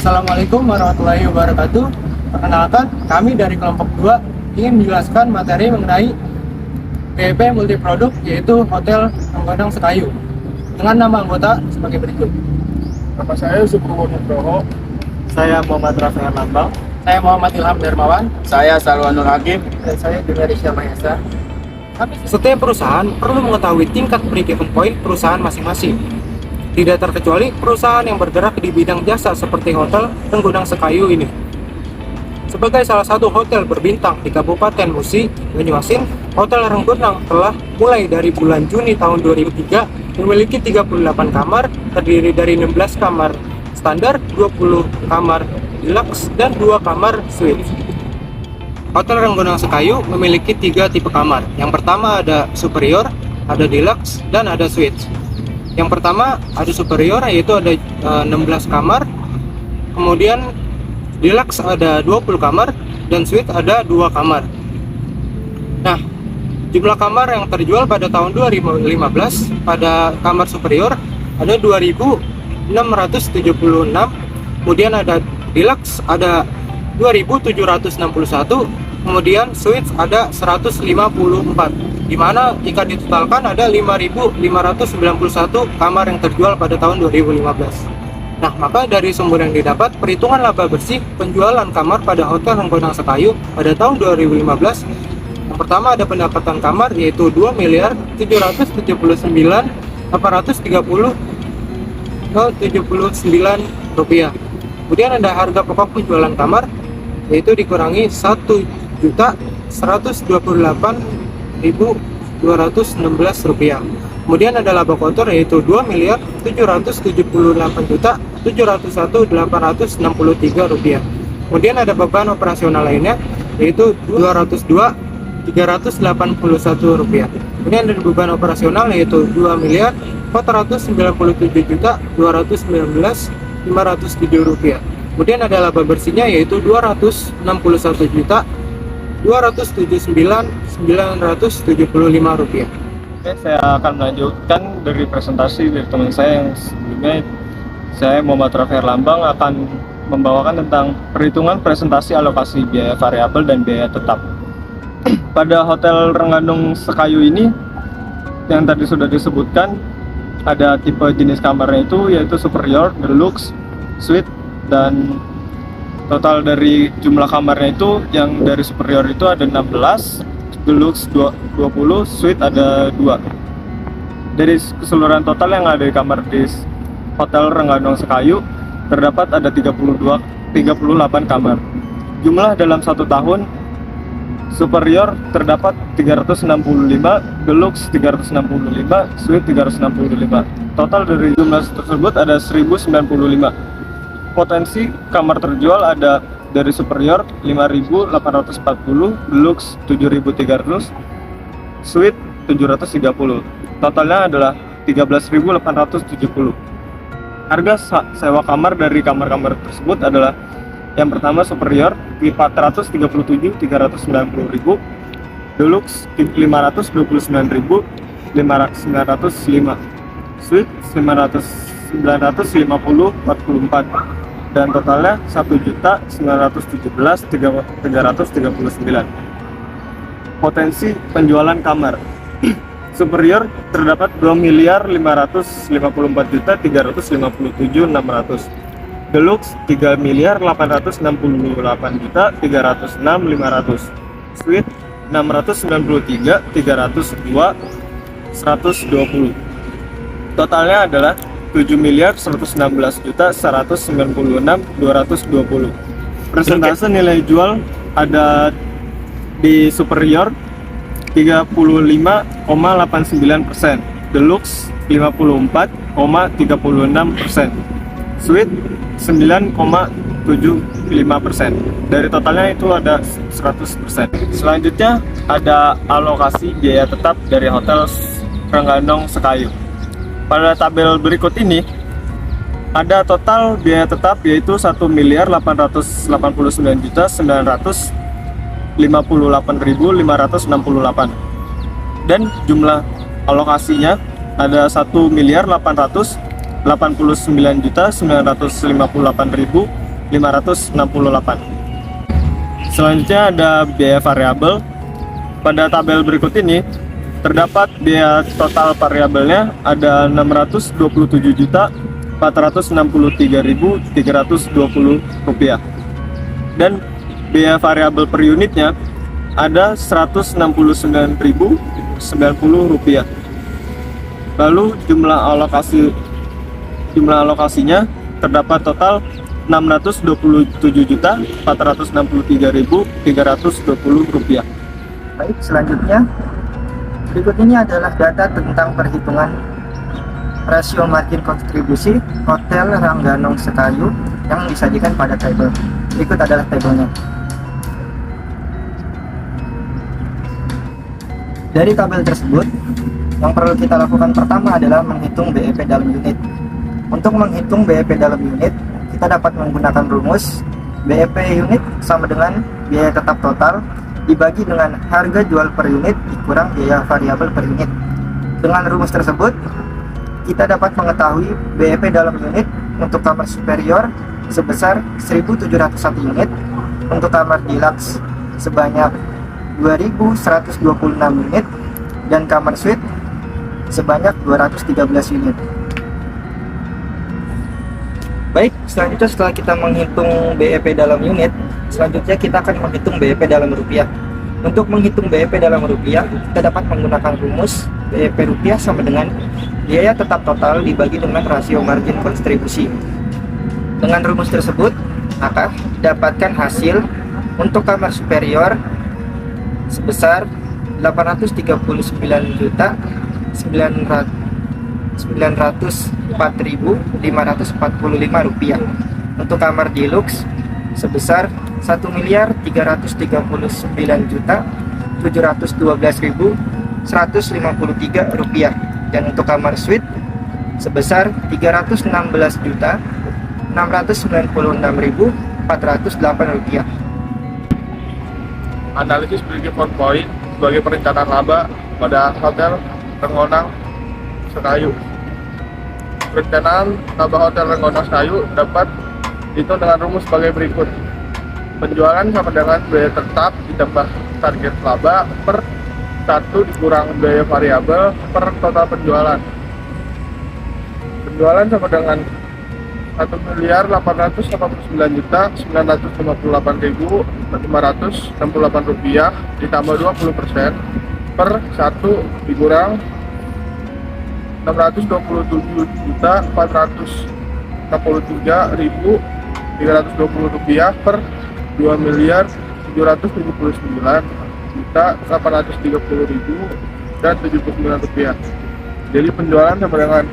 Assalamualaikum warahmatullahi wabarakatuh. Perkenalkan, kami dari kelompok 2 ingin menjelaskan materi mengenai BEP multiproduk, yaitu Hotel Renggonang Sekayu, dengan nama anggota sebagai berikut. Nama saya Suprowo Nugroho. Saya Muhammad Rafael Lambang. Saya Muhammad Ilham Darmawan. Saya Salwanul Hakim. Dan saya Denarisha Mahesa. Setiap perusahaan perlu mengetahui tingkat break-even point perusahaan masing-masing. Tidak terkecuali perusahaan yang bergerak di bidang jasa seperti Hotel Renggonang Sekayu ini. Sebagai salah satu hotel berbintang di Kabupaten Musi, Banyuasin, Hotel Renggonang telah mulai dari bulan Juni tahun 2003 memiliki 38 kamar, terdiri dari 16 kamar standar, 20 kamar deluxe, dan 2 kamar suite. Hotel Renggonang Sekayu memiliki 3 tipe kamar. Yang pertama ada superior, ada deluxe, dan ada suite. Yang pertama ada superior, yaitu ada 16 kamar, kemudian deluxe ada 20 kamar, dan suite ada 2 kamar. Nah, jumlah kamar yang terjual pada tahun 2015 pada kamar superior ada 2.676, kemudian ada deluxe ada 2.761, kemudian suite ada 154, di mana jika ditotalkan ada 5.591 kamar yang terjual pada tahun 2015. Nah, maka dari sumber yang didapat, perhitungan laba bersih penjualan kamar pada Hotel Renggonang Sekayu pada tahun 2015, yang pertama ada pendapatan kamar yaitu 2.779.830,79 rupiah. Kemudian ada harga pokok penjualan kamar yaitu dikurangi 1.028.216 rupiah. Kemudian ada laba kotor yaitu 2.778.701.863 rupiah. Kemudian ada beban operasional lainnya yaitu 202.381 rupiah. Kemudian ada beban operasional yaitu 2.497.219.507 rupiah. Kemudian ada laba bersihnya yaitu 261.279.975 rupiah. Oke, saya akan melanjutkan dari presentasi dari teman saya yang sebelumnya. Saya Muhammad Rafael Lambang akan membawakan tentang perhitungan presentasi alokasi biaya variabel dan biaya tetap. Pada Hotel Renggonang Sekayu ini, yang tadi sudah disebutkan, ada tipe jenis kamarnya itu yaitu superior, deluxe, suite, dan total dari jumlah kamarnya itu yang dari superior itu ada 16, deluxe 20, suite ada 2. Dari keseluruhan total yang ada di kamar di Hotel Renggonang Sekayu terdapat ada 38 kamar. Jumlah dalam 1 tahun superior terdapat 365, deluxe 365, suite 365. Total dari jumlah tersebut ada 1095. Potensi kamar terjual ada dari superior 5.840, deluxe 7.300, suite 730. Totalnya adalah 13.870. Harga sewa kamar dari kamar-kamar tersebut adalah yang pertama superior 437.390.000, deluxe 529.905, suite 950.44, dan totalnya 1.917.339. Potensi penjualan kamar superior terdapat 2.554.357.600, deluxe 3.868.306.500, suite 693.302.120. Totalnya adalah 7.116.196.220. Persentase nilai jual ada di superior 35,89%, deluxe 54,36%, suite 9,75%. Dari totalnya itu ada 100%. Selanjutnya ada alokasi biaya tetap dari Hotel Renggonang Sekayu. Pada tabel berikut ini ada total biaya tetap yaitu 1.889.958.568 dan jumlah alokasinya ada 1.889.958.500 568. Selanjutnya ada biaya variabel. Pada tabel berikut ini terdapat biaya total variabelnya ada Rp627.463.320 dan biaya variabel per unitnya ada Rp169.090. Lalu jumlah alokasinya terdapat total Rp627.463.320. Baik, selanjutnya berikut ini adalah data tentang perhitungan rasio margin kontribusi Hotel Rangganong Sekayu yang disajikan pada tabel. Berikut adalah tabelnya. Dari tabel tersebut, yang perlu kita lakukan pertama adalah menghitung BEP dalam unit. Untuk menghitung BEP dalam unit, kita dapat menggunakan rumus BEP unit sama dengan biaya tetap total dibagi dengan harga jual per unit dikurang biaya variabel per unit. Dengan rumus tersebut, kita dapat mengetahui BEP dalam unit untuk kamar superior sebesar 1.701 unit, untuk kamar deluxe sebanyak 2.126 unit, dan kamar suite sebanyak 213 unit. Baik, selanjutnya setelah kita menghitung BEP dalam unit, selanjutnya kita akan menghitung BEP dalam rupiah. Untuk menghitung BEP dalam rupiah, kita dapat menggunakan rumus BEP rupiah sama dengan biaya tetap total dibagi dengan rasio margin kontribusi. Dengan rumus tersebut, maka dapatkan hasil untuk kamar superior sebesar Rp839.904.545. Untuk kamar deluxe sebesar Rp1.339.712.153, dan untuk kamar suite sebesar Rp316.696.408. Analisis break-even point sebagai perencanaan laba pada Hotel Renggonang Sekayu. Perencanaan laba Hotel Renggonang Sekayu dapat dihitung dengan rumus sebagai berikut. Penjualan sama dengan biaya tetap ditambah target laba per 1 dikurang biaya variabel per total penjualan. Penjualan sama dengan Rp1.459.958.568 ditambah 20% per 1 dikurang Rp627.463.320 per Rp2.779.830.000 dan Rp79. Jadi penjualan sama dengan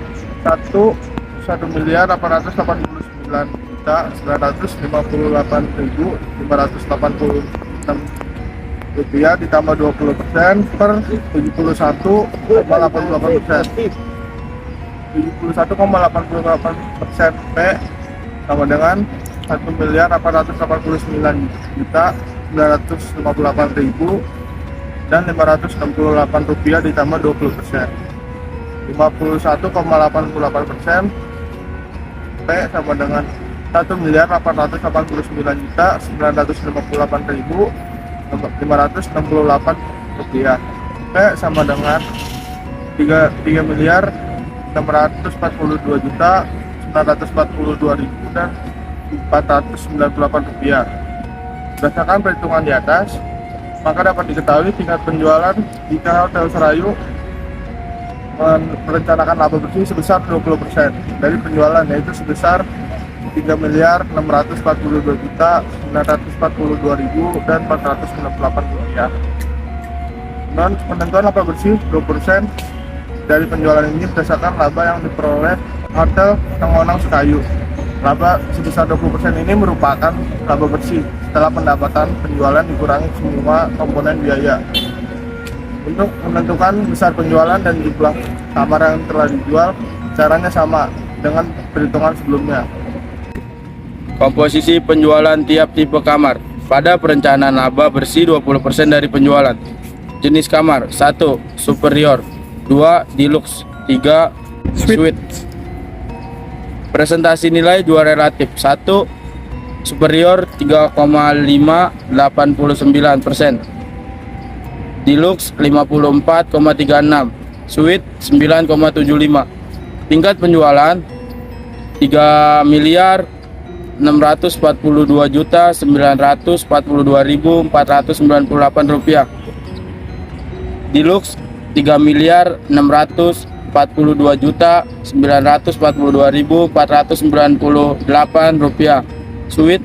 1.958.958.586 rupiah ditambah 20% per 71,88%. 71,88% P sama dengan 1.889.958.000 dan Rp568 ditambah 20%. 51,88% P sama dengan 1.889.958.568 rupiah. P sama dengan 3.642.942.000 dan Rp498 rupiah. Berdasarkan perhitungan di atas, maka dapat diketahui tingkat penjualan jika Hotel Serayu merencanakan laba bersih sebesar 20% dari penjualan, yaitu sebesar Rp3.642.942.000 dan Rp498. Dan penentuan laba bersih 20% dari penjualan ini berdasarkan laba yang diperoleh Hotel Renggonang Sekayu. Laba sebesar 20% ini merupakan laba bersih setelah pendapatan penjualan dikurangi semua komponen biaya. Untuk menentukan besar penjualan dan jumlah kamar yang telah dijual, caranya sama dengan perhitungan sebelumnya. Komposisi penjualan tiap tipe kamar. Pada perencanaan laba bersih 20% dari penjualan. Jenis kamar: 1. Superior, 2. Deluxe, 3. Suite. Presentasi nilai 2 relatif. 1. Superior 3,589%, Deluxe 54,36%, Suite 9,75%. Tingkat penjualan 3.642.942.498 rupiah. Deluxe 3.642.942.498 rupiah. Suite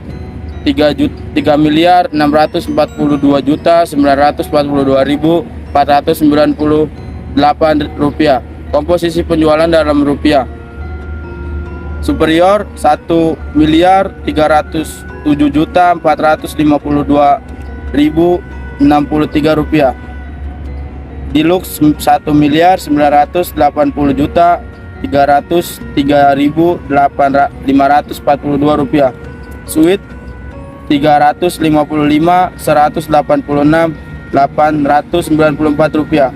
3.642.942.498 rupiah. Komposisi penjualan dalam rupiah. Superior 1.037.452.063 rupiah. Deluxe 1.093.303.542 rupiah. Suite 355.186.894 rupiah.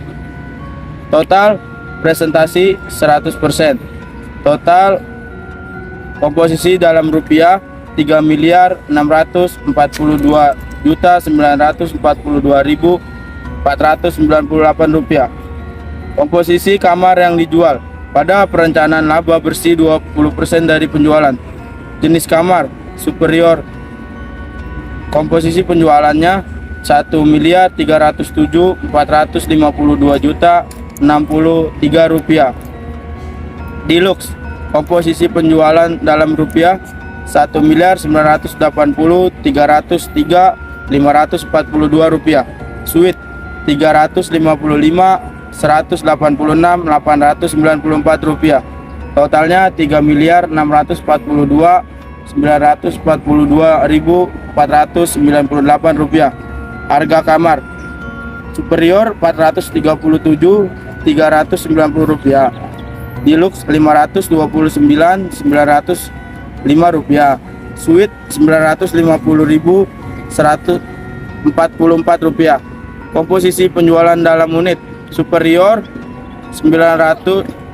Total presentasi 100%. Total komposisi dalam rupiah 3.642.942.498 rupiah. Komposisi kamar yang dijual pada perencanaan laba bersih 20% dari penjualan. Jenis kamar superior, komposisi penjualannya 1.307.452.063 rupiah. Deluxe, komposisi penjualan dalam rupiah 1.980.303.542 rupiah. Suite 355.186.894 rupiah. Totalnya 3.942.942.498 rupiah. Harga kamar superior 437.390 rupiah. Deluxe 529.905 rupiah. Suite 950.144 rupiah. Komposisi penjualan dalam unit superior 2.989,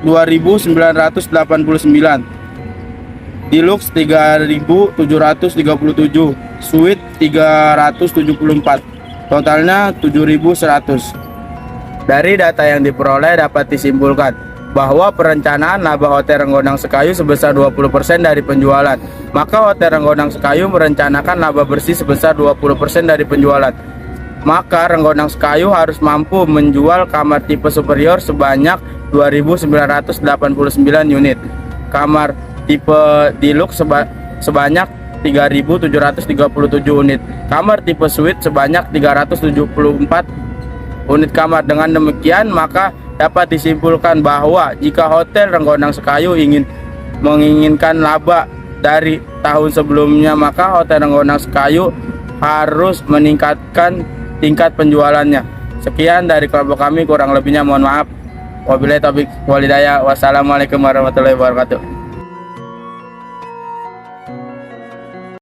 Deluxe 3.737, Suite 374. Totalnya 7.100. Dari data yang diperoleh dapat disimpulkan bahwa perencanaan laba Hotel Renggonang Sekayu sebesar 20% dari penjualan. Maka Hotel Renggonang Sekayu merencanakan laba bersih sebesar 20% dari penjualan. Maka Renggonang Sekayu harus mampu menjual kamar tipe superior sebanyak 2.989 unit, kamar tipe deluxe sebanyak 3.737 unit, kamar tipe suite sebanyak 374 unit kamar. Dengan demikian maka dapat disimpulkan bahwa jika Hotel Renggonang Sekayu menginginkan laba dari tahun sebelumnya, maka Hotel Renggonang Sekayu harus meningkatkan tingkat penjualannya. Sekian dari kelompok kami, kurang lebihnya mohon maaf. Wabillahi taufiq wal hidayah. Wassalamualaikum warahmatullahi wabarakatuh.